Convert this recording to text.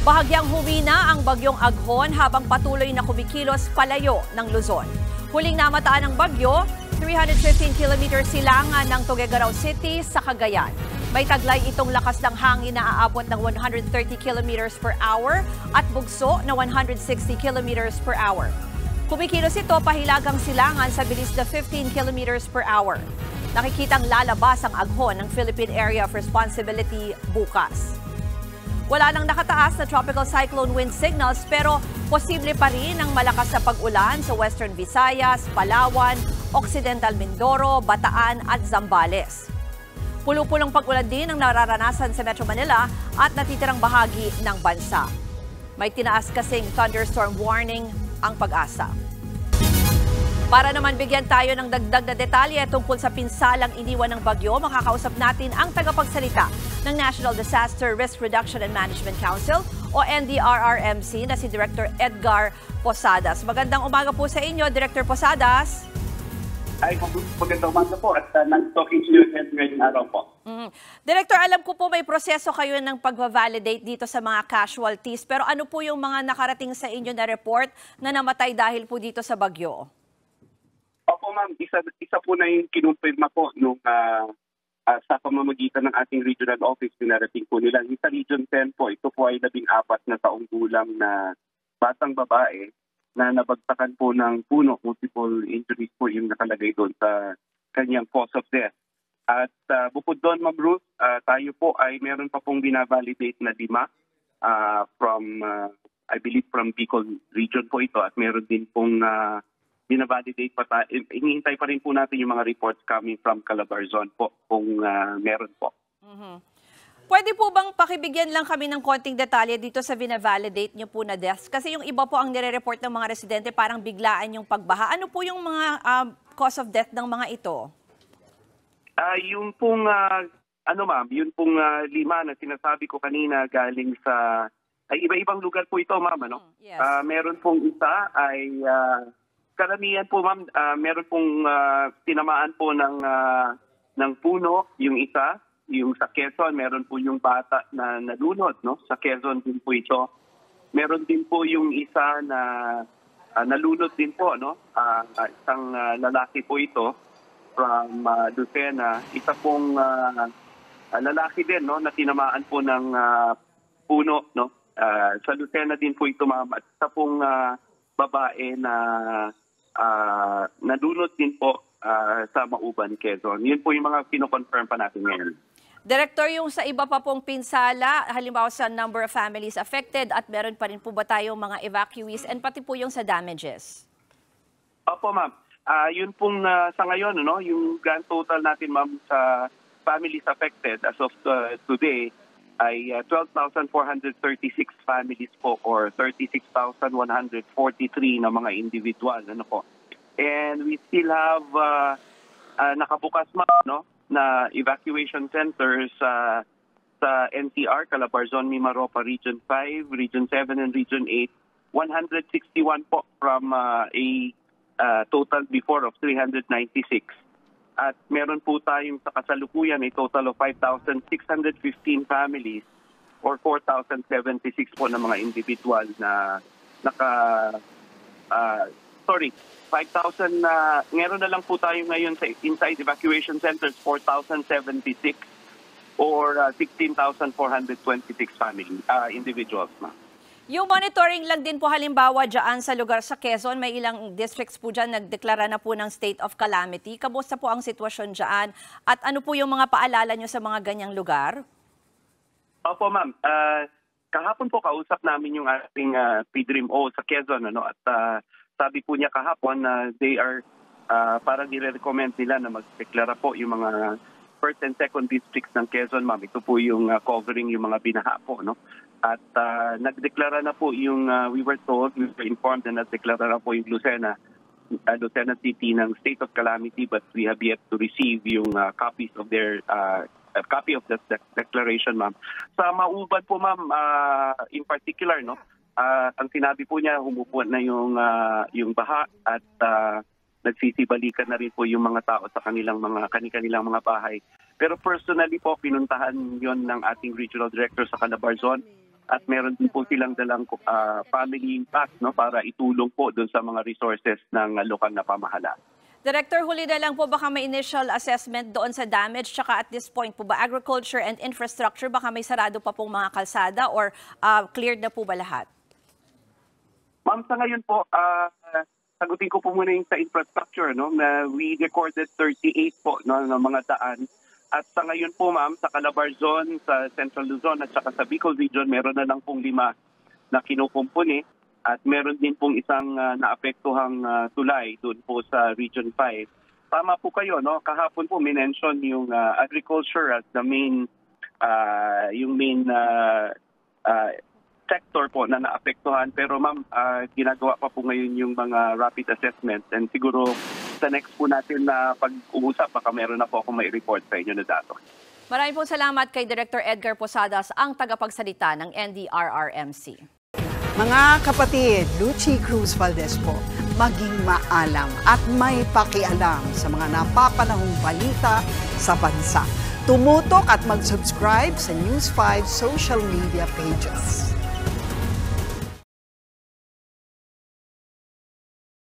Bahagyang humina ang bagyong Aghon habang patuloy na kumikilos palayo ng Luzon. Huling namataan ng bagyo, 315 kilometers silangan ng Tuguegarao City sa Cagayan. May taglay itong lakas ng hangin na aabot ng 130 kilometers per hour at bugso na 160 kilometers per hour. Kumikilos ito pahilagang silangan sa bilis na 15 kilometers per hour. Nakikitang lalabas ang Aghon ng Philippine Area of Responsibility bukas. Wala nang nakataas na tropical cyclone wind signals pero posible pa rin ang malakas na pag-ulan sa Western Visayas, Palawan, Occidental Mindoro, Bataan at Zambales. Pulo-pulong pag-ulan din ang nararanasan sa Metro Manila at natitirang bahagi ng bansa. May tinaas kasing thunderstorm warning ang Pag-asa. Para naman bigyan tayo ng dagdag na detalye tungkol sa pinsalang iniwan ng bagyo, makakausap natin ang tagapagsalita ng National Disaster Risk Reduction and Management Council o NDRRMC na si Director Edgar Posadas. Magandang umaga po sa inyo, Director Posadas. Ay, magandang umaga po at talking to you ngayong araw po. Director, alam ko po may proseso kayo ng pag-validate dito sa mga casualties, pero ano po yung mga nakarating sa inyo na report na namatay dahil po dito sa bagyo? Opo ma'am, isa po na yung kinumpirma po nung sa pamamagitan ng ating regional office, pinarating po nila. Sa Region 10 po, ito po ay 14 na taong gulang na batang babae na nabagsakan po ng puno. Multiple injuries po yung nakalagay doon sa kanyang cause of death. At bukod doon, Ma'am Ruth, tayo po ay meron pa pong binavalidate na 5 from, I believe from Bicol region po ito. At meron din pong binavalidate pa tayo. Hinihintay pa rin po natin yung mga reports coming from Calabarzon po kung meron po. Pwede po bang pakibigyan lang kami ng konting detalye dito sa binavalidate nyo po na deaths? Kasi yung iba po ang nire-report ng mga residente parang biglaan yung pagbaha. Ano po yung mga cause of death ng mga ito? Yung pong, ma'am, yun pong 5 na sinasabi ko kanina galing sa, ay iba-ibang lugar po ito, ma'am, ano? Yes. Meron pong isa ay, karamihan po, ma'am, meron pong tinamaan po ng puno, yung isa. Yung sa Quezon, meron po yung bata na nalunod, no? Sa Quezon din po ito. Meron din po yung isa na nalunod din po, no? Isang lalaki po ito from Lucena. Isa pong lalaki din, no? Na tinamaan po ng puno, no? Sa Lucena din po ito, ma'am. At isa pong babae na nalunod din po sa Mauban, Quezon. Yun po yung mga kino-confirm pa natin ngayon. Director, yung sa iba pa pong pinsala, halimbawa sa number of families affected at meron pa rin po ba tayong mga evacuees and pati po yung sa damages? Opo, ma'am. Yun pong sa ngayon, no, yung grand total natin, ma'am, sa families affected as of today ay 12,436 families po or 36,143 na mga individual. Ano po. And we still have nakabukas, ma'am, no, na evacuation centers sa NCR, Calabarzon, Mimaropa, Region 5, Region 7, and Region 8. 161 po from a total before of 396. At meron po tayong sa kasalukuyan a total of 5,615 families or 4,076 po na mga individual na 5,000 na, meron na lang po tayo ngayon sa inside evacuation centers, 4,076 or 16,426 family individuals, ma'am. Yung monitoring lang din po halimbawa dyan sa lugar sa Quezon, may ilang districts po dyan nagdeklara na po ng state of calamity. Kamusta po ang sitwasyon dyan? At ano po yung mga paalala nyo sa mga ganyang lugar? Opo, ma'am. Kahapon po kausap namin yung ating PDRIMO sa Quezon, ano, at sabi po niya kahapon na they are, parang nire-recommend nila na magdeklara po yung mga first and second districts ng Quezon, ma'am. Ito po yung covering yung mga binaha po, no? At nagdeklara na po yung, we were informed na nagdeklara na po yung Lucena City ng state of calamity, but we have yet to receive yung copies of their, copy of the declaration, ma'am. Sa Mauban po, ma'am, in particular, no? Ang sinabi po niya, humupo na yung baha at nagsisibalikan na rin po yung mga tao sa kanilang mga bahay. Pero personally po, pinuntahan yon ng ating regional director sa Calabarzon at meron din po silang dalang family pack, no, para itulong po doon sa mga resources ng lokal na pamahalaan. Director, huli na lang po, baka may initial assessment doon sa damage, tsaka at this point po ba agriculture and infrastructure, baka may sarado pa pong mga kalsada or cleared na po ba lahat? Ma'am, sa ngayon po, sagutin ko po muna yung sa infrastructure, no, na we recorded 38 po, no, ng mga daan. At sa ngayon po, ma'am, sa Calabar Zone, sa Central Luzon at saka sa Bicol Region, meron na lang pong 5 na kinukumpuni. At meron din pong isang naapektuhang tulay doon po sa Region 5. Tama po kayo, no? Kahapon po minention yung agriculture as the main sector po na naapektuhan. Pero ma'am, ginagawa pa po ngayon yung mga rapid assessments. And siguro sa next po natin na pag-uusap, baka meron na po akong may report sa inyo na datos. Maraming po salamat kay Director Edgar Posadas, ang tagapagsalita ng NDRRMC. Mga kapatid, Lucy Cruz Valdez po, maging maalam at may pakialam sa mga napapanahong balita sa bansa. Tumutok at mag-subscribe sa News 5 social media pages.